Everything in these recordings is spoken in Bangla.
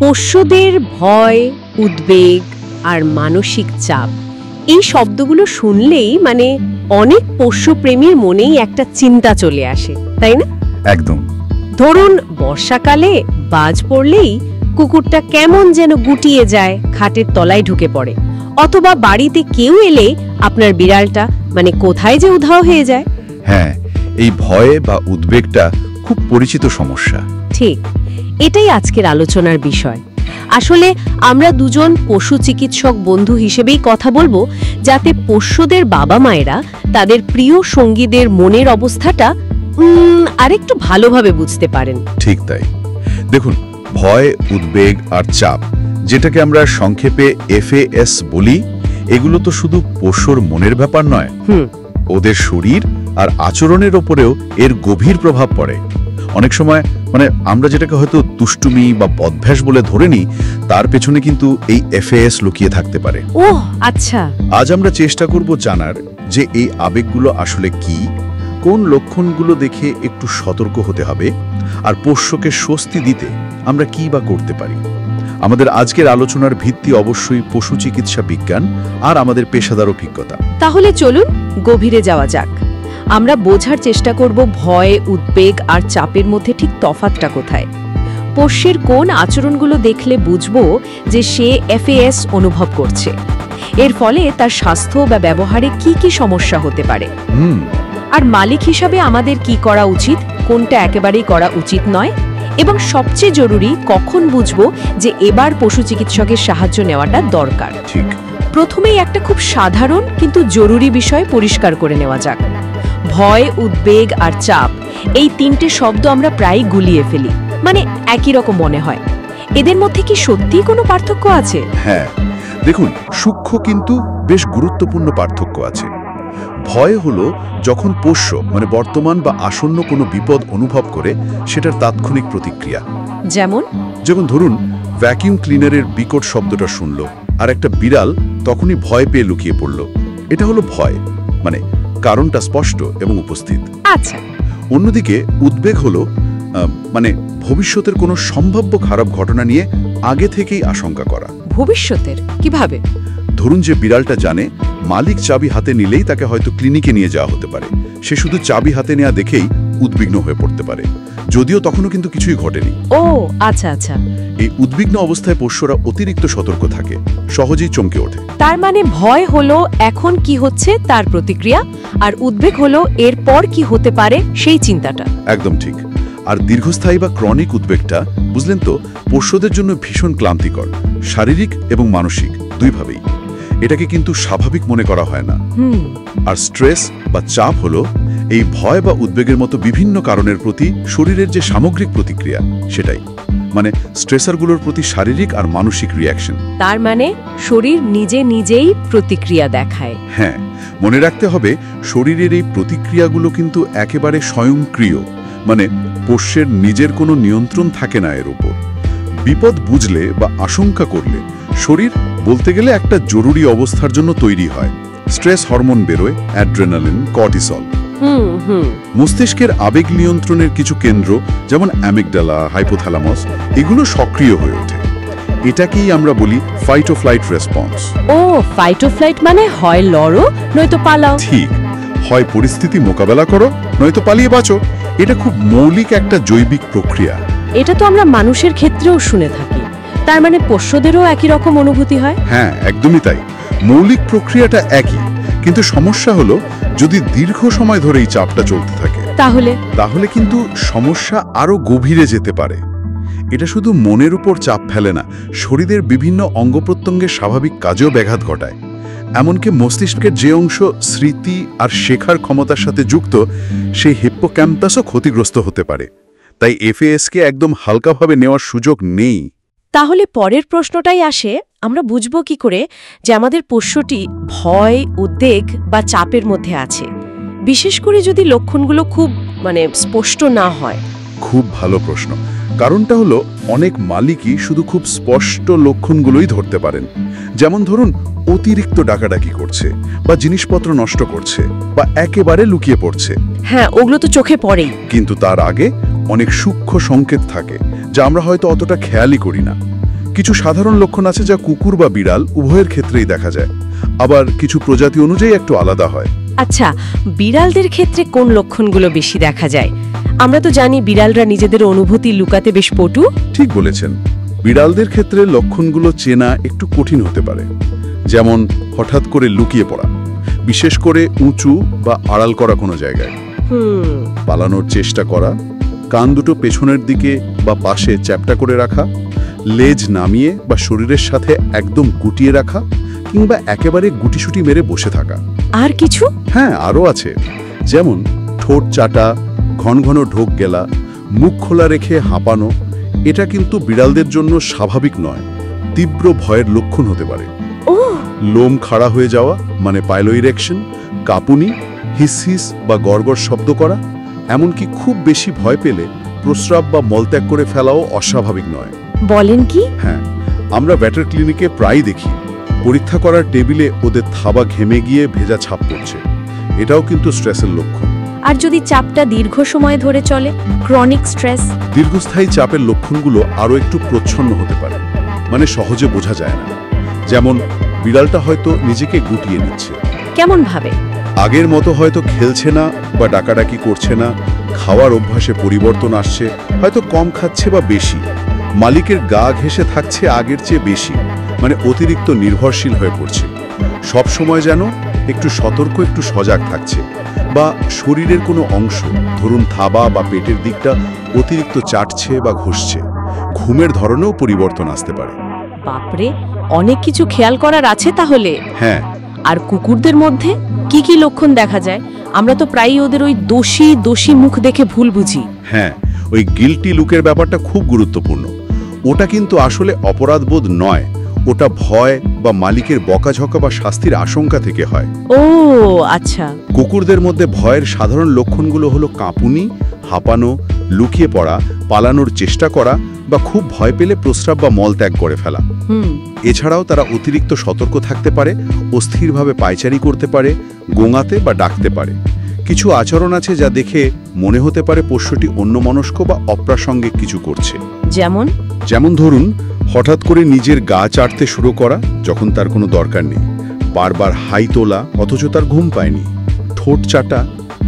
পোষ্যদের ভয়, উদ্বেগ আর মানসিক চাপ এই শব্দগুলো শুনলেই অনেক পোষ্যপ্রেমীর মনেই একটা চিন্তা চলে আসে, তাই না? একদম। ধরুন বর্ষাকালে বাজ পড়লেই কুকুরটা কেমন যেন গুটিয়ে যায়, খাটের তলায় ঢুকে পড়ে, অথবা বাড়িতে কেউ এলে আপনার বিড়ালটা কোথায় যে উধাও হয়ে যায়। হ্যাঁ, এই ভয় বা উদ্বেগটা খুব পরিচিত সমস্যা। ঠিক, এটাই আজকের আলোচনার বিষয়। আসলে আমরা দুজন পশু চিকিৎসক বন্ধু হিসেবেই কথা বলবো, যাতে পোষ্যদের বাবা মায়েরা তাদের প্রিয় সঙ্গীদের মনের অবস্থাটা আরেকটু ভালোভাবে বুঝতে পারেন। ঠিক তাই। দেখুন, ভয়, উদ্বেগ আর চাপ, যেটাকে আমরা সংক্ষেপে FAS বলি, এগুলো তো শুধু পোষ্যর মনের ব্যাপার নয়, ওদের শরীর আর আচরণের ওপরেও এর গভীর প্রভাব পড়ে। অনেক সময় আমরা যেটাকে হয়তো দুষ্টুমি বা বদভ্যাস বলে ধরে নিই, তার পেছনে কিন্তু এই FAS লুকিয়ে থাকতে পারে। ওহ আচ্ছা। আজ আমরা চেষ্টা করব জানার যে এই আবেগগুলো আসলে কি, কোন লক্ষণগুলো দেখে একটু সতর্ক হতে হবে, আর পোষ্যকে স্বস্তি দিতে আমরা কি বা করতে পারি। আমাদের আজকের আলোচনার ভিত্তি অবশ্যই পশু চিকিৎসা বিজ্ঞান আর আমাদের পেশাদার অভিজ্ঞতা। তাহলে চলুন গভীরে যাওয়া যাক। আমরা বোঝার চেষ্টা করব ভয়, উদ্বেগ আর চাপের মধ্যে ঠিক তফাৎটা কোথায়। পোষ্যের কোন আচরণগুলো দেখলে বুঝবো যে সে FAS অনুভব করছে, এর ফলে তার স্বাস্থ্য বা ব্যবহারে কি কি সমস্যা হতে পারে। আর মালিক হিসাবে আমাদের কি করা উচিত, কোনটা একেবারেই করা উচিত নয়, এবং সবচেয়ে জরুরি কখন বুঝবো যে এবার পশু চিকিৎসকের সাহায্য নেওয়াটা দরকার। ঠিক। প্রথমেই একটা খুব সাধারণ কিন্তু জরুরি বিষয় পরিষ্কার করে নেওয়া যাক। ভয়, উদ্বেগ আর চাপ এই তিনটে শব্দ আমরা প্রায় গুলিয়ে ফেলি, একই রকম মনে হয়। এদের মধ্যে কি সত্যি কোনো পার্থক্য আছে? হ্যাঁ, দেখুন, সূক্ষ্ম কিন্তু বেশ গুরুত্বপূর্ণ পার্থক্য আছে। ভয় হলো যখন পোষ্য বর্তমান বা আসন্ন কোনো বিপদ অনুভব করে সেটার তাৎক্ষণিক প্রতিক্রিয়া। যেমন ধরুন, ভ্যাকিউম ক্লিনারের বিকট শব্দটা শুনল আর একটা বিড়াল তখনই ভয় পেয়ে লুকিয়ে পড়ল। এটা হলো ভয়, কারণটা স্পষ্ট এবং উপস্থিত। আচ্ছা। অন্যদিকে উদ্বেগ হলো ভবিষ্যতের কোনো সম্ভাব্য খারাপ ঘটনা নিয়ে আগে থেকেই আশঙ্কা করা। ভবিষ্যতের কিভাবে? ধরুন যে বিড়ালটা জানে মালিক চাবি হাতে নিলেই তাকে হয়তো ক্লিনিকে নিয়ে যাওয়া হতে পারে, সে শুধু চাবি হাতে নেওয়া দেখেই উদ্বিগ্ন হয়ে পড়তে পারে, যদিও তখনও কিন্তু কিছুই ঘটেনি। ও আচ্ছা আচ্ছা। এই উদ্বিগ্ন অবস্থায় পোষ্যরা অতিরিক্ত সতর্ক থাকে, সহজেই চমকে ওঠে। তার ভয় হলো এখন কি হচ্ছে তার প্রতিক্রিয়া, আর উদ্বেগ হলো এরপর কি হতে পারে সেই চিন্তাটা। একদম ঠিক। আর দীর্ঘস্থায়ী বা ক্রনিক উদ্বেগটা, বুঝলেন তো, পোষ্যদের জন্য ভীষণ ক্লান্তিকর, শারীরিক এবং মানসিক দুইভাবেই। এটাকে কিন্তু স্বাভাবিক মনে করা হয় না। আর স্ট্রেস বা চাপ হলো এই ভয় বা উদ্বেগের মতো বিভিন্ন কারণের প্রতি শরীরের যে সামগ্রিক প্রতিক্রিয়া, সেটাই স্ট্রেসারগুলোর প্রতি শারীরিক আর মানসিক রিয়াকশন। তার শরীর নিজে নিজেই প্রতিক্রিয়া দেখায়। হ্যাঁ, মনে রাখতে হবে শরীরের এই প্রতিক্রিয়াগুলো কিন্তু একেবারে স্বয়ংক্রিয়, পোষ্যের নিজের কোনো নিয়ন্ত্রণ থাকে না এর উপর। বিপদ বুঝলে বা আশঙ্কা করলে শরীর বলতে গেলে একটা জরুরি অবস্থার জন্য তৈরি হয়। স্ট্রেস হরমোন বেরোয়, অ্যাড্রেনালিন, কর্টিসল। মস্তিষ্কের আবেগ নিয়ন্ত্রণের কিছু কেন্দ্র যেমন অ্যামিগডালা, হাইপোথ্যালামাস, এগুলো সক্রিয় হয়ে ওঠে। এটাকেই আমরা বলি ফাইট ও ফ্লাইট রেসপন্স। ও, ফাইট ও ফ্লাইট হয় লড়ো নয়তো পালাও। ঠিক, হয় পরিস্থিতি মোকাবেলা করো নয়তো পালিয়ে বাঁচো। এটা খুব মৌলিক একটা জৈবিক প্রক্রিয়া। এটা তো আমরা মানুষের ক্ষেত্রেও শুনে থাকি, তার পোষ্যদেরও একই রকম অনুভূতি হয়? হ্যাঁ, একদমই তাই। মৌলিক প্রক্রিয়াটা একই, কিন্তু সমস্যা হলো যদি দীর্ঘ সময় ধরে এই চাপটা চলতে থাকে, তাহলে কিন্তু সমস্যা আরো গভীরে যেতে পারে। এটা শুধু মনের উপর চাপ ফেলে না, শরীরের বিভিন্ন অঙ্গ প্রত্যঙ্গের স্বাভাবিক কাজেও ব্যাঘাত ঘটায়। এমনকি মস্তিষ্কের যে অংশ স্মৃতি আর শেখার ক্ষমতার সাথে যুক্ত, সেই হিপ্পোক্যাম্পাসও ক্ষতিগ্রস্ত হতে পারে। তাই FAS-কে একদম হালকাভাবে নেওয়ার সুযোগ নেই। তাহলে পরের প্রশ্নটাই আসে, আমরা বুঝবো কি করে যে আমাদের পোষ্যটি ভয়, উদ্বেগ বা চাপের মধ্যে আছে, বিশেষ করে যদি লক্ষণগুলো খুব স্পষ্ট না হয়? খুব ভালো প্রশ্ন। কারণটা হলো অনেক মালিকই শুধু খুব স্পষ্ট লক্ষণগুলোই ধরতে পারেন। যেমন ধরুন, অতিরিক্ত ডাকাডাকি করছে, বা জিনিসপত্র নষ্ট করছে, বা একেবারে লুকিয়ে পড়ছে। হ্যাঁ, ওগুলো তো চোখে পড়েই। কিন্তু তার আগে অনেক সূক্ষ্ম সংকেত থাকে যা আমরা হয়তো অতটা খেয়ালই করি না। কিছু সাধারণ লক্ষণ আছে যা কুকুর বা বিড়াল উভয়ের ক্ষেত্রেই দেখা যায়, আবার কিছু প্রজাতি অনুযায়ী একটু আলাদা হয়। আচ্ছা, বিড়ালদের ক্ষেত্রে কোন লক্ষণগুলো বেশি দেখা যায়? আমরা তো জানি বিড়ালরা নিজেদের অনুভূতি লুকাতে বেশ পটু। ঠিক বলেছেন, বিড়ালদের ক্ষেত্রে লক্ষণগুলো চেনা একটু কঠিন হতে পারে। যেমন হঠাৎ করে লুকিয়ে পড়া, বিশেষ করে উঁচু বা আড়াল করা কোনো জায়গায়, পালানোর চেষ্টা করা, কান দুটো পেছনের দিকে বা পাশে চ্যাপ্টা করে রাখা, লেজ নামিয়ে বা শরীরের সাথে একদম গুটিয়ে রাখা, কিংবা একেবারে গুটিসুটি মেরে বসে থাকা। আর কিছু? হ্যাঁ, আরও আছে। যেমন ঠোঁট চাটা, ঘন ঘন ঢোক গেলা, মুখ খোলা রেখে হাঁপানো। এটা কিন্তু বিড়ালদের জন্য স্বাভাবিক নয়, তীব্র ভয়ের লক্ষণ হতে পারে। লোম খাড়া হয়ে যাওয়া মানে পাইলোইরেকশন, কাঁপুনি, হিসহিস বা গড়গড় শব্দ করা, এমনকি খুব বেশি ভয় পেলে প্রস্রাব বা মলত্যাগ করে ফেলাও অস্বাভাবিক নয়। বলেন কি? হ্যাঁ, আমরা ভেটের ক্লিনিকে প্রায় দেখি পরীক্ষা করার টেবিলে ওদের থাবা ঘেমে গিয়ে ভেজা ছাপ পড়ছে। এটাও কিন্তু স্ট্রেসের লক্ষণ। আর যদি চাপটা দীর্ঘ সময় ধরে চলে, ক্রনিক স্ট্রেস? দীর্ঘস্থায়ী চাপের লক্ষণগুলো আরও একটু প্রচ্ছন্ন হতে পারে, মানে সহজে বোঝা যায় না। যেমন বিড়ালটা হয়তো নিজেকে গুটিয়ে নিচ্ছে। কেমন ভাবে? আগের মতো হয়তো খেলছে না বা ডাকাডাকি করছে না, খাওয়ার অভ্যাসে পরিবর্তন আসছে, হয়তো কম খাচ্ছে বা বেশি, মালিকের গা ঘেঁষে থাকছে আগের চেয়ে বেশি, মানে অতিরিক্ত নির্ভরশীল হয়ে পড়ছে। সব সময় যেন একটু সতর্ক, একটু সজাগ থাকছে, বা শরীরের কোনো অংশ, ধরুন থাবা বা পেটের দিকটা অতিরিক্ত চাটছে বা ঘষছে। ঘুমের ধরনেও পরিবর্তন আসতে পারে। বাপরে, অনেক কিছু খেয়াল করার আছে তাহলে। হ্যাঁ। আর কুকুরদের মধ্যে কি কি লক্ষণ দেখা যায়? আমরা তো প্রায়ই ওদের ওই দোষী দোষী মুখ দেখে ভুল বুঝি। হ্যাঁ, ওই গিল্টি লুকের ব্যাপারটা খুব গুরুত্বপূর্ণ। ওটা কিন্তু আসলে অপরাধবোধ নয়, ওটা ভয় বা মালিকের বকাঝকা বা শাস্তির আশঙ্কা থেকে হয়। ও আচ্ছা। কুকুরদের মধ্যে ভয়ের সাধারণ লক্ষণগুলো হলো কাঁপুনি, হাঁপানো, লুকিয়ে পড়া, পালানোর চেষ্টা করা, বা খুব ভয় পেলে প্রস্রাব বা মল ত্যাগ করে ফেলা। এছাড়াও তারা অতিরিক্ত সতর্ক থাকতে পারে, অস্থিরভাবে পায়চারি করতে পারে, গোঙাতে বা ডাকতে পারে। কিছু আচরণ আছে যা দেখে মনে হতে পারে পোষ্যটি অন্যমনস্ক বা অপ্রাসঙ্গিক কিছু করছে। যেমন ধরুন, হঠাৎ করে নিজের গা চাটতে শুরু করা যখন তার কোনো দরকার নেই, বারবার হাই তোলা অথচ তার ঘুম পায়নি, ঠোঁট চাটা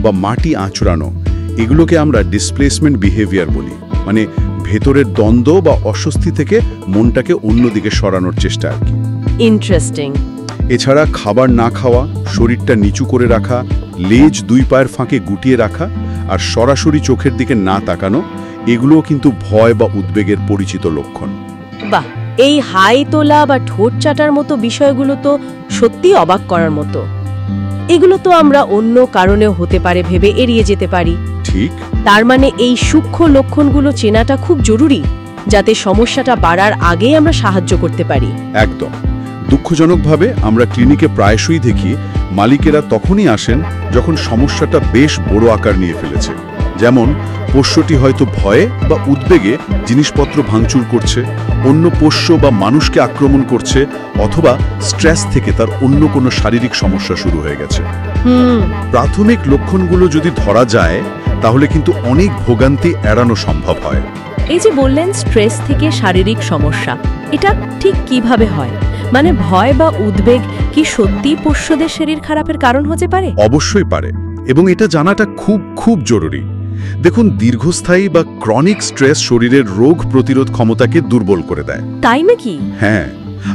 বা মাটি আঁচড়ানো, এগুলোকে আমরা ডিসপ্লেসমেন্ট বিহেভিয়ার বলি, মানে ভেতরের দ্বন্দ্ব বা অস্বস্তি থেকে মনটাকে অন্যদিকে সরানোর চেষ্টা আর কি। ইন্টারেস্টিং। এছাড়া খাবার না খাওয়া, শরীরটা নিচু করে রাখা, লেজ দুই পায়ের ফাঁকে গুটিয়ে রাখা, আর সরাসরি চোখের দিকে না তাকানো, এগুলোও কিন্তু ভয় বা উদ্বেগের পরিচিত লক্ষণ। বাহ, এই হাই তোলা বা ঠোঁট চাটার মতো বিষয়গুলো তো সত্যি অবাক করার মতো। এগুলো তো আমরা অন্য কারণেও হতে পারে ভেবে এড়িয়ে যেতে পারি। ঠিক। তার মানে এই সূক্ষ্ম লক্ষণগুলো চেনাটা খুব জরুরি, যাতে সমস্যাটা বাড়ার আগেই আমরা সাহায্য করতে পারি। একদম। দুঃখজনকভাবে আমরা ক্লিনিকে প্রায়শই দেখি মালিকেরা তখনই আসেন যখন সমস্যাটা বেশ বড় আকার নিয়ে ফেলেছে। যেমন পোষ্যটি হয়তো ভয়ে বা উদ্বেগে জিনিসপত্র ভাঙচুর করছে, অন্য পোষ্য বা মানুষকে আক্রমণ করছে, অথবা স্ট্রেস থেকে তার অন্য কোনো শারীরিক সমস্যা শুরু হয়ে গেছে। প্রাথমিক লক্ষণগুলো যদি ধরা যায় তাহলে কিন্তু অনেক ভোগান্তি এড়ানো সম্ভব হয়। এই যে বললেন স্ট্রেস থেকে শারীরিক সমস্যা, এটা ঠিক কিভাবে হয়? মানে ভয় বা উদ্বেগ কি সত্যি পোষ্যদের শরীর খারাপের কারণ হতে পারে? অবশ্যই পারে, এবং এটা জানাটা খুব খুব জরুরি। দেখুন, দীর্ঘস্থায়ী বা ক্রনিক স্ট্রেস শরীরের রোগ প্রতিরোধ ক্ষমতাকে দুর্বল করে দেয়। তাই নাকি? হ্যাঁ,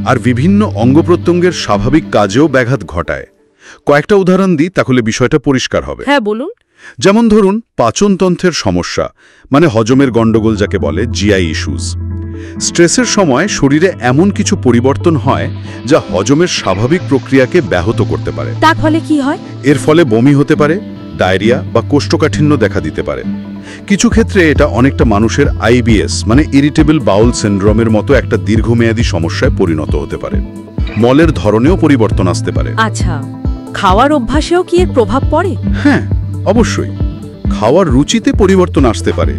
আর বিভিন্ন অঙ্গ প্রত্যঙ্গের স্বাভাবিক কাজেও ব্যাঘাত ঘটায়। কয়েকটা উদাহরণ দিই, তাহলে বিষয়টা পরিষ্কার হবে। হ্যাঁ, বলুন। যেমন ধরুন, পাচনতন্ত্রের সমস্যা, মানে হজমের গণ্ডগোল যাকে বলে, জিআই ইস্যুস। স্ট্রেসের সময় শরীরে এমন কিছু পরিবর্তন হয় যা হজমের স্বাভাবিক প্রক্রিয়াকে ব্যাহত করতে পারে। তার ফলে কি হয়? এর ফলে বমি হতে পারে, ডায়রিয়া বা কোষ্ঠকাঠিন্য দেখা দিতে পারে। কিছু ক্ষেত্রে এটা অনেকটা মানুষের আইবিএস মানে ইরিটেবল বাউল সিন্ড্রোমের মতো একটা দীর্ঘমেয়াদী সমস্যায় পরিণত হতে পারে। মলের ধরনেও পরিবর্তন আসতে পারে। আচ্ছা, খাওয়ার অভ্যাসেও কি এর প্রভাব পড়ে? হ্যাঁ, অবশ্যই। খাওয়ার রুচিতে পরিবর্তন আসতে পারে।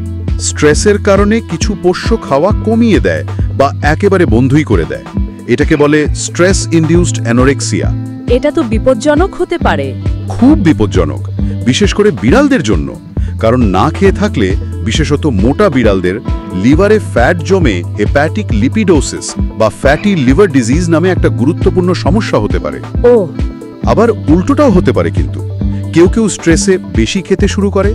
স্ট্রেসের কারণে কিছু পোষ্য খাওয়া কমিয়ে দেয় বা একেবারে বন্ধই করে দেয়। এটাকে বলে স্ট্রেস ইনডিউসড অ্যানোরেক্সিয়া। এটা তো বিপজ্জনক হতে পারে। খুব বিপজ্জনক, বিশেষ করে বিড়ালদের জন্য, কারণ না খেয়ে থাকলে বিশেষত মোটা বিড়ালদের লিভারে ফ্যাট জমে হেপাটিক লিপিডোসিস বা ফ্যাটি লিভার ডিজিজ নামে একটা গুরুত্বপূর্ণ সমস্যা হতে পারে। ও, আবার উল্টোটাও হতে পারে, কিন্তু কেউ কেউ স্ট্রেসে বেশি খেতে শুরু করে।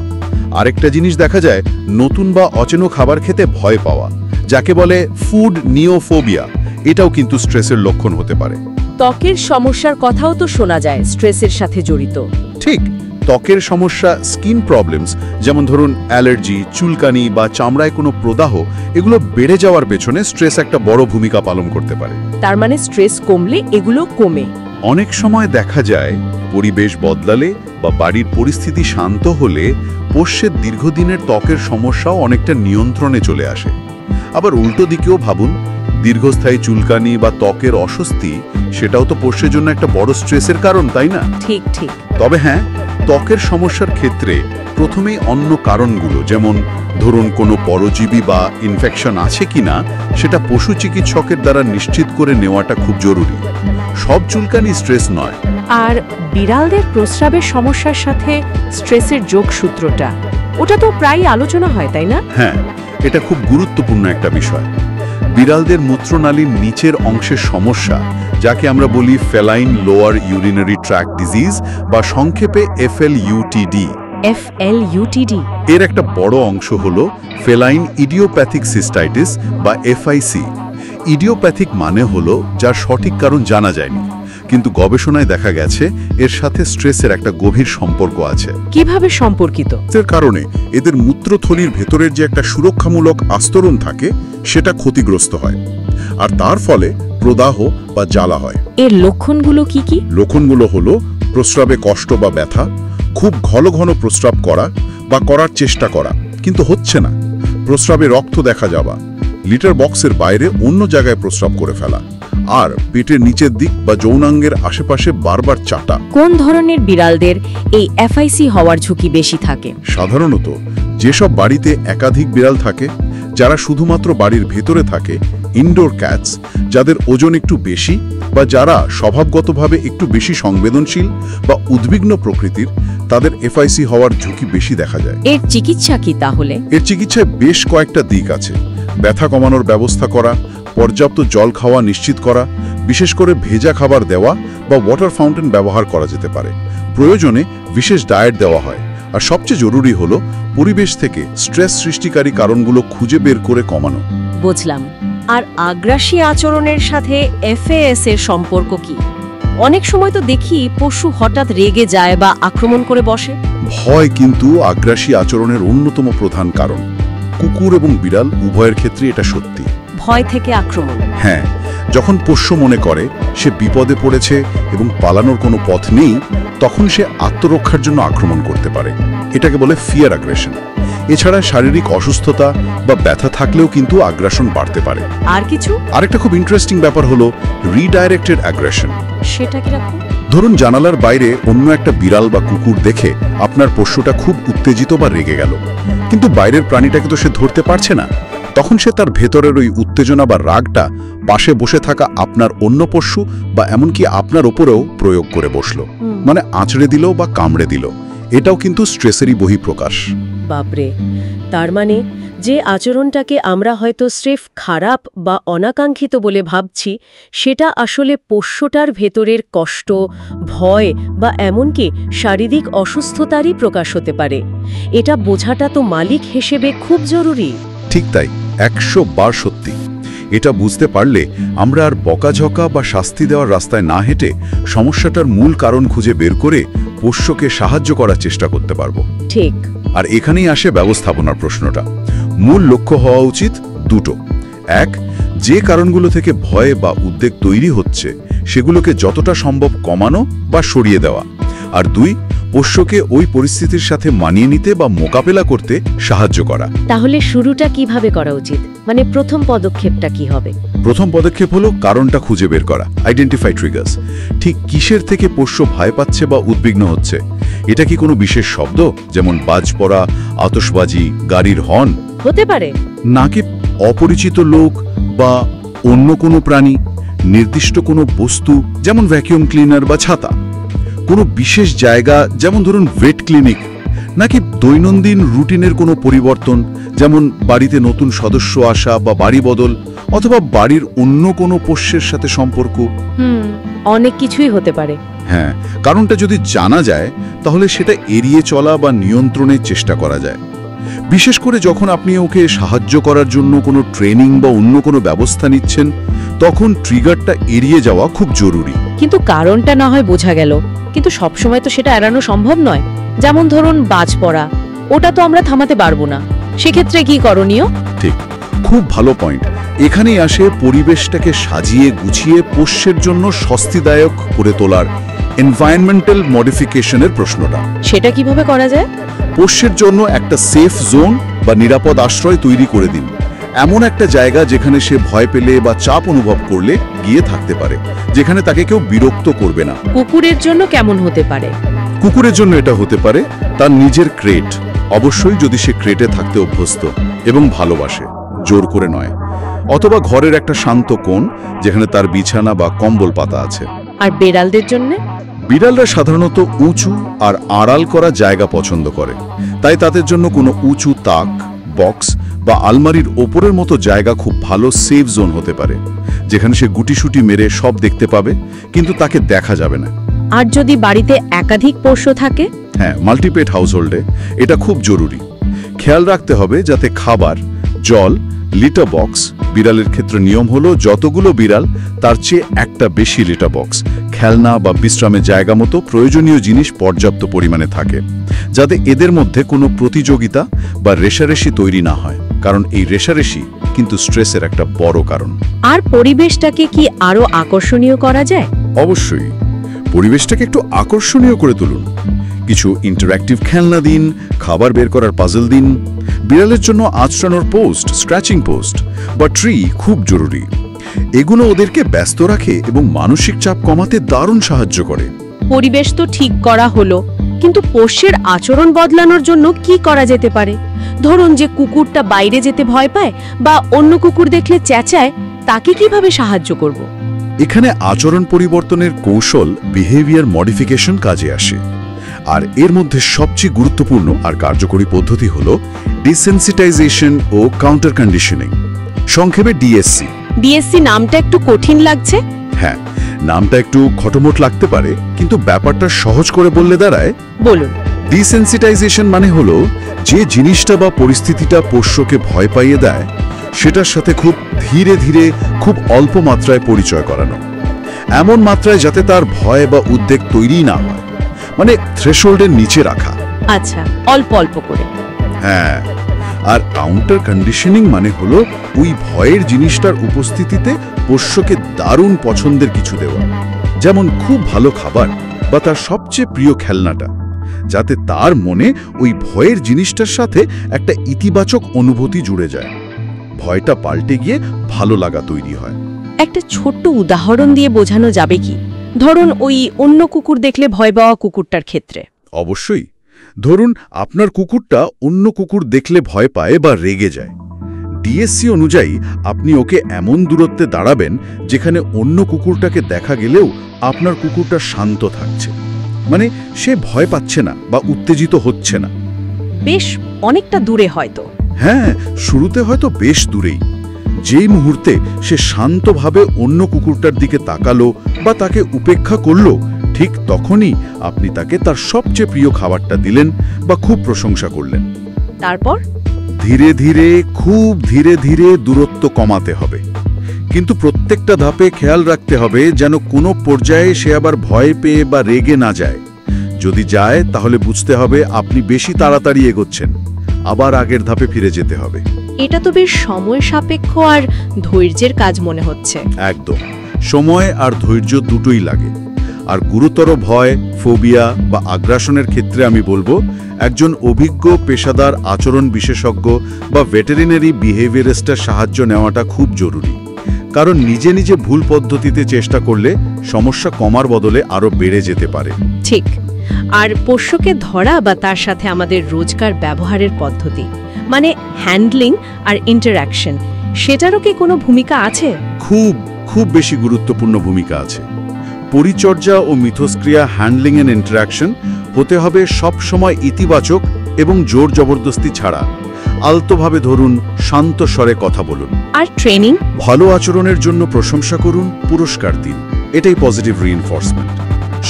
আরেকটা জিনিস দেখা যায়, নতুন বা অচেনা খাবার খেতে ভয় পাওয়া, যাকে বলে ফুড নিওফোবিয়া, এটাও কিন্তু স্ট্রেসের লক্ষণ হতে পারে। ত্বকের সমস্যার কথাও তো শোনা যায় স্ট্রেসের সাথে জড়িত। ঠিক, ত্বকের সমস্যা, স্কিন প্রবলেমস, যেমন ধরুন অ্যালার্জি, চুলকানি বা চামড়ায় কোনো প্রদাহ, এগুলো বেড়ে যাওয়ার পেছনে স্ট্রেস একটা বড় ভূমিকা পালন করতে পারে। তার মানে স্ট্রেস কমলে এগুলো কমে। অনেক সময় দেখা যায় পরিবেশ বদলালে বা বাড়ির পরিস্থিতি শান্ত হলে পোষ্যের দীর্ঘদিনের ত্বকের সমস্যাও অনেকটা নিয়ন্ত্রণে চলে আসে। আবার উল্টো দিকেও ভাবুন, দীর্ঘস্থায়ী চুলকানি বা ত্বকের অস্বস্তি, সেটাও তো পোষ্যের জন্য একটা বড় স্ট্রেসের কারণ, তাই না? ঠিক ঠিক। তবে হ্যাঁ, ত্বকের সমস্যার ক্ষেত্রে প্রথমেই অন্য কারণগুলো, যেমন ধরুন কোনো পরজীবী বা ইনফেকশন আছে কিনা, সেটা পশু চিকিৎসকের দ্বারা নিশ্চিত করে নেওয়াটা খুব জরুরি। সব চুলকানি স্ট্রেস নয়। আর বিড়ালদের প্রস্রাবের সমস্যার সাথে স্ট্রেসের যোগসূত্রটা, ওটা তো প্রায় আলোচনা হয়, তাই না? হ্যাঁ, এটা খুব গুরুত্বপূর্ণ একটা বিষয়। বিড়ালদের মূত্রনালীর নিচের অংশের সমস্যা, যাকে আমরা বলি feline lower urinary tract disease বা সংক্ষেপে FLUTD, এর একটা বড় অংশ হলো ফেলাইন ইডিওপ্যাথিক সিস্টাইটিস বা FIC। ইডিওপ্যাথিক মানে হলো যার সঠিক কারণ জানা যায়নি, কিন্তু গবেষণায় দেখা গেছে এর সাথে স্ট্রেসের একটা গভীর সম্পর্ক আছে। কিভাবে সম্পর্কিত? এর কারণে এদের মূত্রথলির ভেতরের যে একটা সুরক্ষামূলক আস্তরণ থাকে, সেটা ক্ষতিগ্রস্ত হয়, আর তার ফলে প্রদাহ বা জ্বালা হয়। এর লক্ষণগুলো কি কি? লক্ষণগুলো হলো প্রস্রাবে কষ্ট বা ব্যথা, খুব ঘন ঘন প্রস্রাব করা বা করার চেষ্টা করা কিন্তু হচ্ছে না, প্রস্রাবে রক্ত দেখা যাওয়া, লিটার বক্সের বাইরে অন্য জায়গায় প্রস্রাব করে ফেলা, আর পেটের নিচের দিক বা যৌনাঙ্গের আশেপাশে বারবার চাটা। কোন ধরনের বিড়ালদের এই FIC হওয়ার ঝুঁকি বেশি থাকে? সাধারণত যেসব বাড়িতে একাধিক বিড়াল থাকে, যারা শুধুমাত্র বাড়ির ভেতরে থাকে, ইনডোর ক্যাটস, যাদের ওজন একটু বেশি বা যারা স্বভাবগতভাবে একটু বেশি সংবেদনশীল বা উদ্বিগ্ন প্রকৃতির, তাদের FIC হওয়ার ঝুঁকি বেশি দেখা যায়। এর চিকিৎসা কি তাহলে? এর চিকিৎসায় বেশ কয়েকটা দিক আছে। ব্যথা কমানোর ব্যবস্থা করা, পর্যাপ্ত জল খাওয়া নিশ্চিত করা, বিশেষ করে ভেজা খাবার দেওয়া বা ওয়াটার ফাউন্টেন ব্যবহার করা যেতে পারে। প্রয়োজনে বিশেষ ডায়েট দেওয়া হয়। আর সবচেয়ে জরুরি হলো পরিবেশ থেকে স্ট্রেস সৃষ্টিকারী কারণগুলো খুঁজে বের করে কমানো। বুঝলাম। আর আগ্রাসী আচরণের সাথে FAS এর সম্পর্ক কি? অনেক সময় তো দেখি পশু হঠাৎ রেগে যায় বা আক্রমণ করে বসে। ভয় কিন্তু আগ্রাসী আচরণের অন্যতম প্রধান কারণ। কুকুর এবং বিড়াল উভয়ের ক্ষেত্রে এটা সত্যি। ভয় থেকে আক্রমণ? হ্যাঁ, যখন পোষ্য মনে করে সে বিপদে পড়েছে এবং পালানোর কোনো পথ নেই, তখন সে আত্মরক্ষার জন্য আক্রমণ করতে পারে। এটাকে বলে ফিয়ার আগ্রেশন। এছাড়া শারীরিক অসুস্থতা বা ব্যথা থাকলেও কিন্তু আগ্রাসন বাড়তে পারে। আর কিছু? আরেকটা খুব ইন্টারেস্টিং ব্যাপার হলো রিডাইরেক্টেড আগ্রেশন। সেটা কিরকম? ধরুন জানালার বাইরে অন্য একটা বিড়াল বা কুকুর দেখে আপনার পোষ্যটা খুব উত্তেজিত বা রেগে গেল, কিন্তু বাইরের প্রাণীটাকে তো সে ধরতে পারছে না। তখন সে তার ভেতরের ওই উত্তেজনা বা রাগটা পাশে বসে থাকা আপনার অন্য পোষ্য বা এমনকি আপনার ওপরেও প্রয়োগ করে বসলো, মানে আঁচড়ে দিল বা কামড়ে দিল। এটাও কিন্তু স্ট্রেসেরই বহিঃপ্রকাশ। বাপরে! তার মানে যে আচরণটাকে আমরা হয়তো স্রেফ খারাপ বা অনাকাঙ্ক্ষিত বলে ভাবছি, সেটা আসলে পোষ্যটার ভেতরের কষ্ট, ভয় বা এমনকি শারীরিক অসুস্থতারই প্রকাশ হতে পারে। এটা বোঝাটা তো মালিক হিসেবে খুব জরুরি। ঠিক তাই, 100 বার সত্যি। এটা বুঝতে পারলে আমরা আর বকাঝকা বা শাস্তি দেওয়ার রাস্তায় না হেঁটে সমস্যাটার মূল কারণ খুঁজে বের করে পোষ্যকে সাহায্য করার চেষ্টা করতে পারবো। ঠিক। আর এখানেই আসে ব্যবস্থাপনার প্রশ্নটা। মূল লক্ষ্য হওয়া উচিত দুটো। এক, যে কারণগুলো থেকে ভয় বা উদ্বেগ তৈরি হচ্ছে সেগুলোকে যতটা সম্ভব কমানো বা সরিয়ে দেওয়া। আর দুই, পোষ্যকে ওই পরিস্থিতির সাথে মানিয়ে নিতে বা মোকাবেলা করতে সাহায্য করা। তাহলে শুরুটা কিভাবে করা উচিত? মানে প্রথম পদক্ষেপটা কি হবে? প্রথম পদক্ষেপ হলো কারণটা খুঁজে বের করা, আইডেন্টিফাই ট্রিগার্স। ঠিক কিসের থেকে পোষ্য ভয় পাচ্ছে বা উদ্বিগ্ন হচ্ছে? এটা কি কোনো বিশেষ শব্দ, যেমন বাজ পড়া, আতশবাজি, গাড়ির হর্ন? হতে পারে। নাকি অপরিচিত লোক বা অন্য কোনো প্রাণী, নির্দিষ্ট কোনো বস্তু যেমন ভ্যাকিউম ক্লিনার বা ছাতা, কোনো বিশেষ জায়গা যেমন ধরুন ভেট ক্লিনিক, নাকি দৈনন্দিন রুটিনের কোনো পরিবর্তন, যেমন বাড়িতে নতুন সদস্য আসা বা বাড়ি বদল, অথবা বাড়ির অন্য কোনো পোষ্যের সাথে সম্পর্ক? অনেক কিছুই হতে পারে। হ্যাঁ, কারণটা যদি জানা যায় তাহলে সেটা এড়িয়ে চলা বা নিয়ন্ত্রণের চেষ্টা করা যায়। বিশেষ করে যখন আপনি ওকে সাহায্য করার জন্য কোনো ট্রেনিং বা অন্য কোনো ব্যবস্থা নিচ্ছেন, তখন ট্রিগারটা এড়িয়ে যাওয়া খুব জরুরি। কিন্তু কারণটা না হয় বোঝা গেল, কিন্তু সবসময় তো সেটা এড়ানো সম্ভব নয়। যেমন ধরুন বাজ পড়া, ওটা তো আমরা থামাতে পারবো না, সেক্ষেত্রে কি করণীয়? ঠিক, খুব ভালো পয়েন্ট। এখানেই আসে পরিবেশটাকে সাজিয়ে গুছিয়ে পোষ্যের জন্য স্বস্তিদায়ক করে তোলার এনভায়রনমেন্টাল মডিফিকেশনের প্রশ্নটা। সেটা কিভাবে করা যায়? পোষ্যের জন্য একটা সেফ জোন বা নিরাপদ আশ্রয় তৈরি করে দিন। এমন একটা জায়গা যেখানে সে ভয় পেলে বা চাপ অনুভব করলে গিয়ে থাকতে পারে, যেখানে তাকে কেউ বিরক্ত করবে না। কুকুরের জন্য কেমন হতে পারে? কুকুরের জন্য এটা হতে পারে তার নিজের ক্রেট, অবশ্যই যদি সে ক্রেটে থাকতে অভ্যস্ত এবং ভালোবাসে, জোর করে নয়। অথবা ঘরের একটা শান্ত কোণ যেখানে তার বিছানা বা কম্বল পাতা আছে। আর বেড়ালদের জন্য? বিড়ালরা সাধারণত উঁচু আর আড়াল করা জায়গা পছন্দ করে, তাই তাদের জন্য কোনো উঁচু তাক, বক্স বা আলমারির ওপরের মতো জায়গা খুব ভালো সেফ জোন হতে পারে, যেখানে সে গুটিসুটি মেরে সব দেখতে পাবে কিন্তু তাকে দেখা যাবে না। আর যদি বাড়িতে একাধিক পোষ্য থাকে? হ্যাঁ, মাল্টিপেট হাউসহোল্ডে এটা খুব জরুরি। খেয়াল রাখতে হবে যাতে খাবার, জল, লিটার বক্স, বিড়ালের ক্ষেত্রে নিয়ম হলো যতগুলো বিড়াল তার চেয়ে একটা বেশি লিটার বক্স, খেলনা বা বিশ্রামের জায়গা মতো প্রয়োজনীয় জিনিস পর্যাপ্ত পরিমাণে থাকে, যাতে এদের মধ্যে কোনো প্রতিযোগিতা বা রেষারেষি তৈরি না হয়, কারণ এই রেষারেষি কিন্তু স্ট্রেসের একটা বড় কারণ। আর পরিবেশটাকে কি আরো আকর্ষণীয় করা যায়? অবশ্যই, পরিবেশটাকে একটু আকর্ষণীয় করে তুলুন। কিছু ইন্টারঅ্যাক্টিভ খেলনা দিন, খাবার বের করার পাজল দিন। বিড়ালের জন্য আঁচড়ানোর পোস্ট, স্ক্র্যাচিং পোস্ট বা ট্রি খুব জরুরি। এগুলো ওদেরকে ব্যস্ত রাখে এবং মানসিক চাপ কমাতে দারুণ সাহায্য করে। পরিবেশ তো ঠিক করা হলো, কিন্তু পোষ্যের আচরণ বদলানোর জন্য কি করা যেতে পারে? ধরুন যে কুকুরটা বাইরে যেতে ভয় পায় বা অন্য কুকুর দেখলে চেঁচায়, তাকে কিভাবে সাহায্য করব? এখানে আচরণ পরিবর্তনের কৌশল বিহেভিয়ার মডিফিকেশন কাজে আসে। আর এর মধ্যে সবচেয়ে গুরুত্বপূর্ণ আর কার্যকরী পদ্ধতি হল ডিসেনসিটাইজেশন ও কাউন্টার কন্ডিশনিং, সংক্ষেপে ডিএসসি। ডিএসসি নামটা একটু কঠিন লাগছে। হ্যাঁ, নামটা একটু খটোমট লাগতে পারে, কিন্তু ব্যাপারটা সহজ করে বললে দাঁড়ায়। বলুন। ডিসেনসিটাইজেশন মানে হলো যে জিনিসটা বা পরিস্থিতিটা পোষ্যকে ভয় পাইয়ে দেয়, সেটার সাথে খুব ধীরে ধীরে, খুব অল্প মাত্রায় পরিচয় করানো, এমন মাত্রায় যাতে তার ভয় বা উদ্বেগ তৈরি না হয়, মানে থ্রেশহোল্ডের নিচে রাখা। আচ্ছা, অল্প অল্প করে। হ্যাঁ, আর কাউন্টার কন্ডিশনিং মানে হলো ওই ভয়ের জিনিসটার উপস্থিতিতে পোষ্যকে দারুণ পছন্দের কিছু দেওয়া, যেমন খুব ভালো খাবার বা তার সবচেয়ে প্রিয় খেলনাটা, যাতে তার মনে ওই ভয়ের জিনিসটার সাথে একটা ইতিবাচক অনুভূতি জুড়ে যায়, ভয়টা পাল্টে গিয়ে ভালো লাগা তৈরি হয়। একটা ছোট্ট উদাহরণ দিয়ে বোঝানো যাবে কি? ধরুন ওই অন্য কুকুর দেখলে ভয় পাওয়া কুকুরটার ক্ষেত্রে। অবশ্যই, ধরুন আপনার কুকুরটা অন্য কুকুর দেখলে ভয় পায় বা রেগে যায়। ডিএসসি অনুযায়ী আপনি ওকে এমন দূরত্বে দাঁড়াবেন যেখানে অন্য কুকুরটাকে দেখা গেলেও আপনার কুকুরটা শান্ত থাকছে, মানে সে ভয় পাচ্ছে না বা উত্তেজিত হচ্ছে না। বেশ অনেকটা দূরে হয়তো। হ্যাঁ, শুরুতে হয়তো বেশ দূরেই। যেই মুহূর্তে সে শান্তভাবে অন্য কুকুরটার দিকে তাকালো বা তাকে উপেক্ষা করলো, ঠিক তখনই আপনি তাকে তার সবচেয়ে প্রিয় খাবারটা দিলেন বা খুব প্রশংসা করলেন। তারপর ধীরে ধীরে, খুব ধীরে ধীরে দূরত্ব কমাতে হবে, কিন্তু প্রত্যেকটা ধাপে খেয়াল রাখতে হবে যেন কোনো পর্যায়ে সে আবার ভয় পেয়ে বা রেগে না যায়। যদি যায় তাহলে বুঝতে হবে আপনি বেশি তাড়াতাড়ি এগোচ্ছেন, আবার আগের ধাপে ফিরে যেতে হবে। এটা তো বেশ সময় সাপেক্ষ আর ধৈর্যের কাজ মনে হচ্ছে। একদম, সময় আর ধৈর্য দুটোই লাগে। আর গুরুতর ভয়, ফোবিয়া বা আগ্রাসনের ক্ষেত্রে আমি বলবো একজন অভিজ্ঞ পেশাদার আচরণ বিশেষজ্ঞ বা ভেটেরিনারি বিহেভিয়ারিস্টের সাহায্য নেওয়াটা খুব জরুরি, কারণ নিজে নিজে ভুল পদ্ধতিতে চেষ্টা করলে সমস্যা কমার বদলে আরও বেড়ে যেতে পারে। ঠিক। আর পোষ্যকে ধরা বা তার সাথে আমাদের রোজকার ব্যবহারের পদ্ধতি, মানে হ্যান্ডলিং আর ইন্টারঅ্যাকশন, সেটারও কি কোনো ভূমিকা আছে? খুব খুব বেশি গুরুত্বপূর্ণ ভূমিকা আছে। পরিচর্যা ও মিথস্ক্রিয়া, হ্যান্ডলিং এন্ড ইন্টারঅ্যাকশন হতে হবে সব সময় ইতিবাচক এবং জোর জবরদস্তি ছাড়া আলতোভাবে ধরুন, শান্ত স্বরে কথা বলুন। আর ট্রেনিং? ভালো আচরণের জন্য প্রশংসা করুন, পুরস্কার দিন। এটাই পজিটিভ রিইনফোর্সমেন্ট।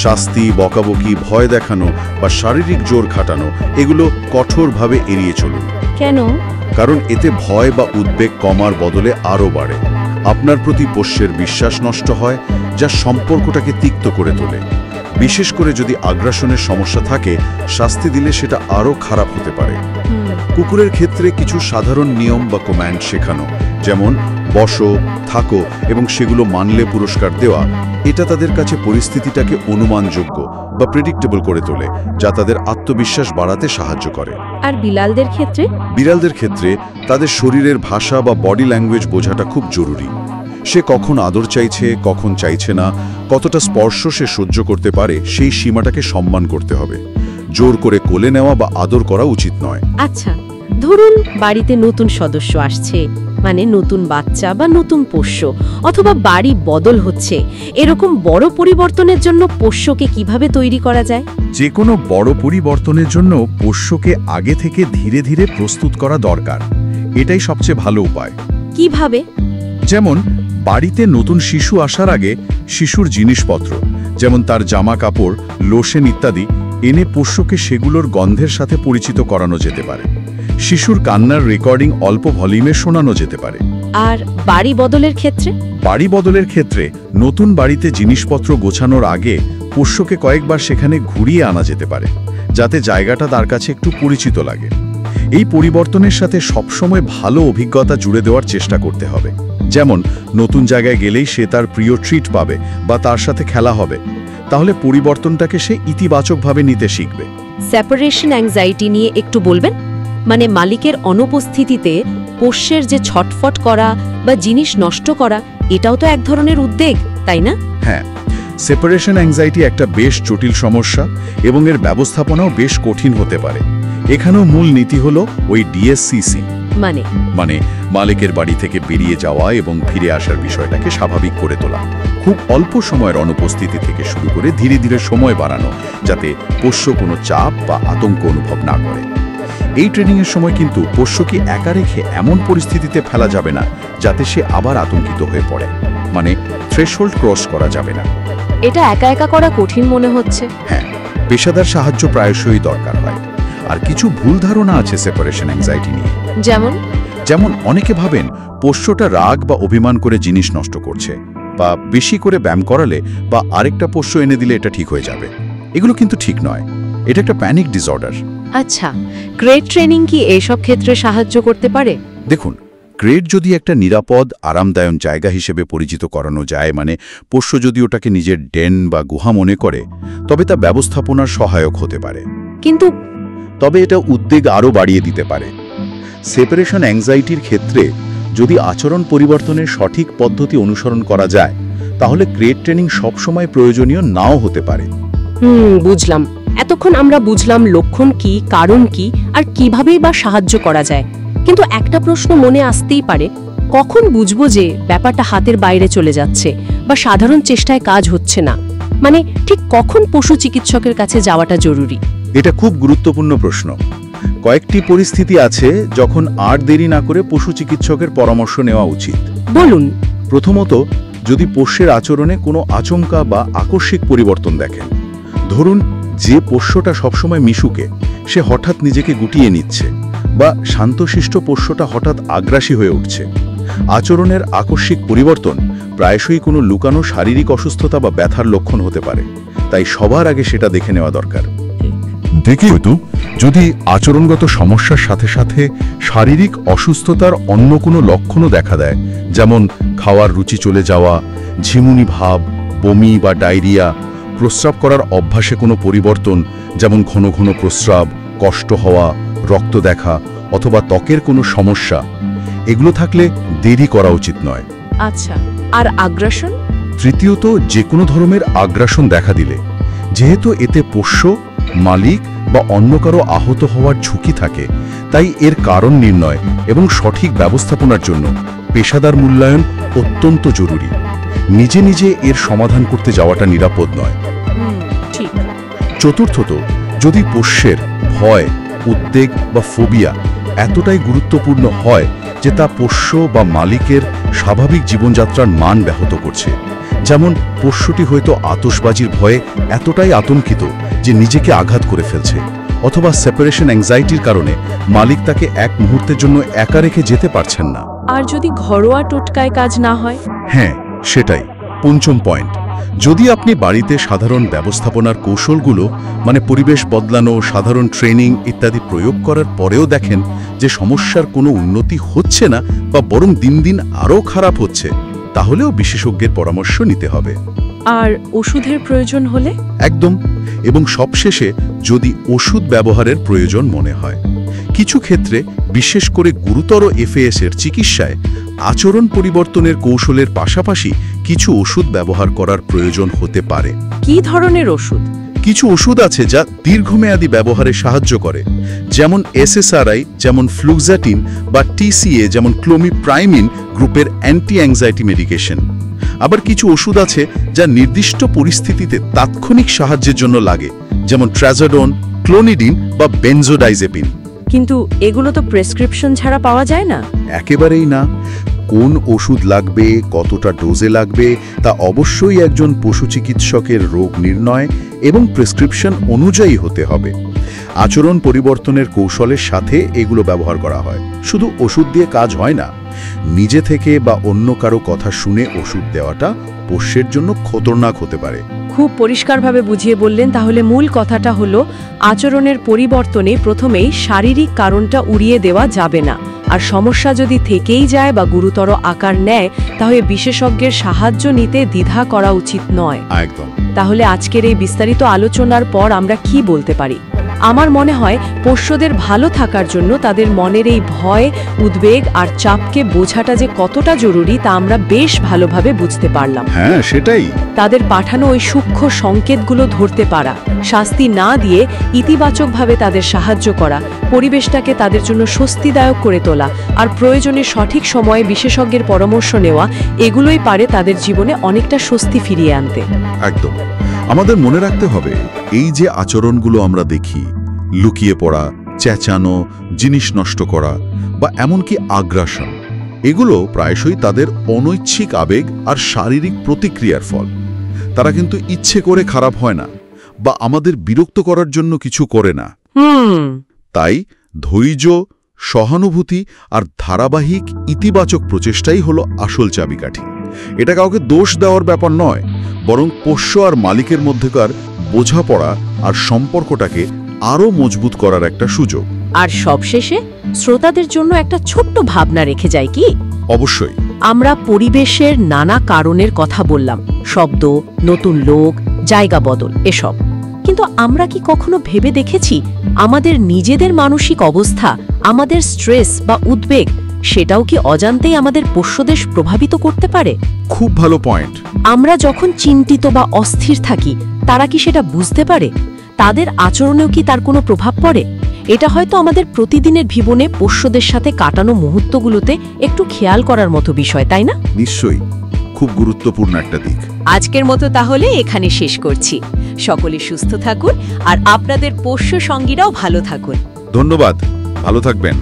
শাস্তি, বকাবকি, ভয় দেখানো বা শারীরিক জোর খাটানো এগুলো কঠোরভাবে এড়িয়ে চলুন। কেন? কারণ এতে ভয় বা উদ্বেগ কমার বদলে আরও বাড়ে। আপনার প্রতি পোষ্যের বিশ্বাস নষ্ট হয়, যা সম্পর্কটাকে তিক্ত করে তোলে। বিশেষ করে যদি আগ্রাসনের সমস্যা থাকে, শাস্তি দিলে সেটা আরও খারাপ হতে পারে। কুকুরের ক্ষেত্রে কিছু সাধারণ নিয়ম বা কমান্ড শেখানো, যেমন বসো, থাকো এবং সেগুলো মানলে পুরস্কার দেওয়া, এটা তাদের কাছে পরিস্থিতিটাকে অনুমানযোগ্য বা প্রেডিক্টেবল করে তোলে, যা তাদের আত্মবিশ্বাস বাড়াতে সাহায্য করে। আর বিড়ালদের ক্ষেত্রে? বিড়ালদের ক্ষেত্রে তাদের শরীরের ভাষা বা বডি ল্যাঙ্গুয়েজ বোঝাটা খুব জরুরি। সে কখন আদর চাইছে, কখন চাইছে না, কতটা স্পর্শ সে সহ্য করতে পারে, সেই সীমাটাকে সম্মান করতে হবে। জোর করে কোলে নেওয়া বা আদর করা উচিত নয়। আচ্ছা, ধরুন বাড়িতে নতুন সদস্য আসছে, মানে নতুন বাচ্চা বা নতুন পোষ্য, অথবা বাড়ি বদল হচ্ছে, এরকম বড় পরিবর্তনের জন্য পোষ্যকে কিভাবে তৈরি করা যায়? যে কোনো বড় পরিবর্তনের জন্য পোষ্যকে আগে থেকে ধীরে ধীরে প্রস্তুত করা দরকার। এটাই সবচেয়ে ভালো উপায়। কিভাবে? যেমন বাড়িতে নতুন শিশু আসার আগে শিশুর জিনিসপত্র, যেমন তার জামা কাপড়, লোশন ইত্যাদি এনে পোষ্যকে সেগুলোর গন্ধের সাথে পরিচিত করানো যেতে পারে। শিশুর কান্নার রেকর্ডিং অল্প ভলিউমে শোনানো যেতে পারে। আর বাড়ি বদলের ক্ষেত্রে? বাড়ি বদলের ক্ষেত্রে নতুন বাড়িতে জিনিসপত্র গোছানোর আগে পোষ্যকে কয়েকবার সেখানে ঘুরিয়ে আনা যেতে পারে, যাতে জায়গাটা তার কাছে একটু পরিচিত লাগে। এই পরিবর্তনের সাথে সবসময় ভালো অভিজ্ঞতা জুড়ে দেওয়ার চেষ্টা করতে হবে। যেমন নতুন জায়গায় গেলেই সে তার প্রিয় ট্রিট পাবে বা তার সাথে খেলা হবে। তাহলে পরিবর্তনটাকে সে ইতিবাচকভাবে নিতে শিখবে। সেপারেশন অ্যাংজাইটি নিয়ে একটু বলবেন? মানে মালিকের অনুপস্থিতিতে পোষ্যের যে ছটফট করা বা জিনিস নষ্ট করা, এটাও তো এক ধরনের উদ্বেগ, তাই না? হ্যাঁ, সেপারেশন অ্যাংজাইটি একটা বেশ জটিল সমস্যা এবং এর ব্যবস্থাপনাও বেশ কঠিন হতে পারে। এখানেও মূল নীতি হলো ওই ডিএসসিসি, মানে মালিকের বাড়ি থেকে বেরিয়ে যাওয়া এবং ফিরে আসার বিষয়টাকে স্বাভাবিক করে তোলা। খুব অল্প সময়ের অনুপস্থিতি থেকে শুরু করে ধীরে ধীরে সময় বাড়ানো, যাতে পোষ্য কোনো চাপ বা আতঙ্ক অনুভব না করে। এই ট্রেনিংয়ের সময় কিন্তু পোষ্যকে একা রেখে এমন পরিস্থিতিতে ফেলা যাবে না যাতে সে আবার আতঙ্কিত হয়ে পড়ে। মানে থ্রেশহোল্ড ক্রস করা যাবে না। এটা একা একা করা কঠিন মনে হচ্ছে। হ্যাঁ, পেশাদার সাহায্য প্রায়শই দরকার হয়। আর কিছু ভুল ধারণা আছে সেপারেশন অ্যাংজাইটি নিয়ে। যেমন অনেকে ভাবেন পোষ্যটা রাগ বা অভিমান করে জিনিস নষ্ট করছে, বা বেশি করে ব্যায়াম করালে বা আরেকটা পোষ্য এনে দিলে এটা ঠিক হয়ে যাবে। এগুলো কিন্তু ঠিক নয়। এটা একটা প্যানিক ডিসঅর্ডার। আচ্ছা, ক্রেট ট্রেনিং কি এইসব ক্ষেত্রে সাহায্য করতে পারে? দেখুন, ক্রেট যদি একটা নিরাপদ, আরামদায়ক জায়গা হিসেবে পরিচিত করানো যায়, মানে পোষ্য যদি ওটাকে নিজের ডেন বা গুহা মনে করে, তবে তা ব্যবস্থাপনার সহায়ক হতে পারে। কিন্তু তবে এটা উদ্বেগ আরও বাড়িয়ে দিতে পারে। সেপারেশন অ্যাংজাইটির ক্ষেত্রে যদি আচরণ পরিবর্তনের সঠিক পদ্ধতি অনুসরণ করা যায়, তাহলে ক্রেট ট্রেনিং সবসময় প্রয়োজনীয় নাও হতে পারে। বুঝলাম। এতক্ষণ আমরা বুঝলাম লক্ষণ কি, কারণ কি, আর কিভাবেই বা সাহায্য করা যায়। কিন্তু একটা প্রশ্ন মনে আসতেই পারে, কখন বুঝবো যে ব্যাপারটা হাতের বাইরে চলে যাচ্ছে বা সাধারণ চেষ্টায় কাজ হচ্ছে না? মানে ঠিক কখন পশু চিকিৎসকের কাছে যাওয়াটা জরুরি? এটা খুব গুরুত্বপূর্ণ প্রশ্ন। কয়েকটি পরিস্থিতি আছে যখন আর দেরি না করে পশু চিকিৎসকের পরামর্শ নেওয়া উচিত। বলুন। প্রথমত, যদি পোষ্যের আচরণে কোনো আচমকা বা আকস্মিক পরিবর্তন দেখেন। ধরুন, যে পোষ্যটা সবসময় মিশুকে, সে হঠাৎ নিজেকে গুটিয়ে নিচ্ছে, বা শান্তশিষ্ট পোষ্যটা হঠাৎ আগ্রাসী হয়ে উঠছে। আচরণের আকস্মিক পরিবর্তন প্রায়শই কোনো লুকানো শারীরিক অসুস্থতা বা ব্যথার লক্ষণ হতে পারে, তাই সবার আগে সেটা দেখে নেওয়া দরকার। দ্বিতীয়ত, যদি আচরণগত সমস্যার সাথে সাথে শারীরিক অসুস্থতার অন্য কোনো লক্ষণও দেখা দেয়, যেমন খাওয়ার রুচি চলে যাওয়া, ঝিমুনি ভাব, বমি বা ডায়রিয়া, প্রস্রাব করার অভ্যাসে কোনো পরিবর্তন, যেমন ঘন ঘন প্রস্রাব, কষ্ট হওয়া, রক্ত দেখা অথবা ত্বকের কোনো সমস্যা, এগুলো থাকলে দেরি করা উচিত নয়। আচ্ছা, আর আগ্রাসন? তৃতীয়ত, যে কোনো ধরনের আগ্রাসন দেখা দিলে, যেহেতু এতে পোষ্য, মালিক বা অন্য কারো আহত হওয়ার ঝুঁকি থাকে, তাই এর কারণ নির্ণয় এবং সঠিক ব্যবস্থাপনার জন্য পেশাদার মূল্যায়ন অত্যন্ত জরুরি। নিজে নিজে এর সমাধান করতে যাওয়াটা নিরাপদ নয়। ঠিক। চতুর্থত, যদি পোষ্যের ভয় উদ্বেগ বা ফোবিয়া এতটাই গুরুত্বপূর্ণ হয় যে তা পোষ্য বা মালিকের স্বাভাবিক জীবনযাত্রার মান ব্যাহত করছে। যেমন পোষ্যটি হয়তো আতশবাজির ভয়ে এতটাই আতঙ্কিত যে নিজেকে আঘাত করে ফেলছে, অথবা সেপারেশন অ্যাংজাইটির কারণে মালিক তাকে এক মুহূর্তের জন্য একা রেখে যেতে পারছেন না। আর যদি ঘরোয়া টোটকায় কাজ না হয়? হ্যাঁ, সেটাই পঞ্চম পয়েন্ট। যদি আপনি বাড়িতে সাধারণ ব্যবস্থাপনার কৌশলগুলো মানে পরিবেশ বদলানো, সাধারণ ট্রেনিং ইত্যাদি প্রয়োগ করার পরেও দেখেন যে সমস্যার কোনো উন্নতি হচ্ছে না বা বরং দিন দিন আরও খারাপ হচ্ছে, তাহলেও বিশেষজ্ঞের পরামর্শ নিতে হবে। আর ওষুধের প্রয়োজন হলে? একদম। এবং সবশেষে যদি ওষুধ ব্যবহারের প্রয়োজন মনে হয়, কিছু ক্ষেত্রে বিশেষ করে গুরুতর এফএএস এর চিকিৎসায় আচরণ পরিবর্তনের কৌশলের পাশাপাশি কিছু ওষুধ ব্যবহার করার প্রয়োজন হতে পারে। কি ধরনের ওষুধ? কিছু ওষুধ আছে যা দীর্ঘমেয়াদী ব্যবহারে সাহায্য করে, যেমন এসএসআরআই যেমন ফ্লুক্সাটিন বা টিসিএ যেমন ক্লোমিপ্রাইমিন গ্রুপের অ্যান্টি অ্যাংজাইটি মেডিকেশন। আবার কিছু ওষুধ আছে যা নির্দিষ্ট পরিস্থিতিতে তাৎক্ষণিক সাহায্যের জন্য লাগে, যেমন ট্রাজোডন, ক্লোনিডিন বা বেনজোডাইজেপিন। কিন্তু এগুলো তো প্রেসক্রিপশন ছাড়া পাওয়া যায় না। একেবারেই না। কোন ওষুধ লাগবে, কতটা ডোজে লাগবে তা অবশ্যই একজন পশু চিকিৎসকের রোগ নির্ণয় এবং প্রেসক্রিপশন অনুযায়ী হতে হবে। আচরণ পরিবর্তনের কৌশলের সাথে এগুলো ব্যবহার করা হয়, শুধু ওষুধ দিয়ে কাজ হয় না। নিজে থেকে বা অন্য কারো কথা শুনে ওষুধ দেওয়াটা পোষ্যের জন্য খতরনাক হতে পারে। খুব পরিষ্কারভাবে বুঝিয়ে বললেন। তাহলে মূল কথাটা হলো আচরণের পরিবর্তনে প্রথমেই শারীরিক কারণটা উড়িয়ে দেওয়া যাবে না, আর সমস্যা যদি থেকেই যায় বা গুরুতর আকার নেয় তাহলে বিশেষজ্ঞের সাহায্য নিতে দ্বিধা করা উচিত নয়। একদম। তাহলে আজকের এই বিস্তারিত আলোচনার পর আমরা কি বলতে পারি? আমার মনে হয় পোষ্যদের ভালো থাকার জন্য তাদের মনের এই ভয়, উদ্বেগ আর চাপকে বোঝাটা যে কতটা জরুরি তা আমরা বেশ ভালোভাবে বুঝতে পারলাম। হ্যাঁ, সেটাই। তাদের পাঠানো ওই সূক্ষ্ম সংকেতগুলো ধরতে পারা, শাস্তি না দিয়ে ইতিবাচকভাবে তাদের সাহায্য করা, পরিবেশটাকে তাদের জন্য স্বস্তিদায়ক করে তোলা আর প্রয়োজনে সঠিক সময়ে বিশেষজ্ঞের পরামর্শ নেওয়া, এগুলোই পারে তাদের জীবনে অনেকটা স্বস্তি ফিরিয়ে আনতে। একদম। আমাদের মনে রাখতে হবে, এই যে আচরণগুলো আমরা দেখি, লুকিয়ে পড়া, চেঁচানো, জিনিস নষ্ট করা বা এমনকি আগ্রাসন, এগুলো প্রায়শই তাদের অনৈচ্ছিক আবেগ আর শারীরিক প্রতিক্রিয়ার ফল। তারা কিন্তু ইচ্ছে করে খারাপ হয় না বা আমাদের বিরক্ত করার জন্য কিছু করে না। তাই ধৈর্য, সহানুভূতি আর ধারাবাহিক ইতিবাচক প্রচেষ্টাই হলো আসল চাবিকাঠি। এটা কাউকে দোষ দেওয়ার ব্যাপার নয়, বরং পোষ্য আর মালিকের মধ্যকার বোঝাপড়া আর সম্পর্কটাকে আরও মজবুত করার একটা সুযোগ। আর সবশেষে শ্রোতাদের জন্য একটা ছোট্ট ভাবনা রেখে যায় কি? অবশ্যই। আমরা পরিবেশের নানা কারণের কথা বললাম, শব্দ, নতুন লোক, জায়গা বদল, এসব। কিন্তু আমরা কি কখনো ভেবে দেখেছি আমাদের নিজেদের মানসিক অবস্থা, আমাদের স্ট্রেস বা উদ্বেগ, সেটাও কি অজান্তেই আমাদের পোষ্যদের প্রভাবিত করতে পারে? খুব ভালো পয়েন্ট। আমরা যখন চিন্তিত বা অস্থির থাকি, তারা কি সেটা বুঝতে পারে? তাদের আচরণেও কি তার কোনো প্রভাব পড়ে? এটা হয়তো আমাদের প্রতিদিনের জীবনে পোষ্যদের সাথে কাটানো মুহূর্তগুলোতে একটু খেয়াল করার মতো বিষয়, তাই না? নিশ্চয়ই, খুব গুরুত্বপূর্ণ একটা দিক। আজকের মতো তাহলে এখানে শেষ করছি। সকলে সুস্থ থাকুন আর আপনাদের পোষ্য সঙ্গীরাও ভালো থাকুন। ধন্যবাদ, ভালো থাকবেন।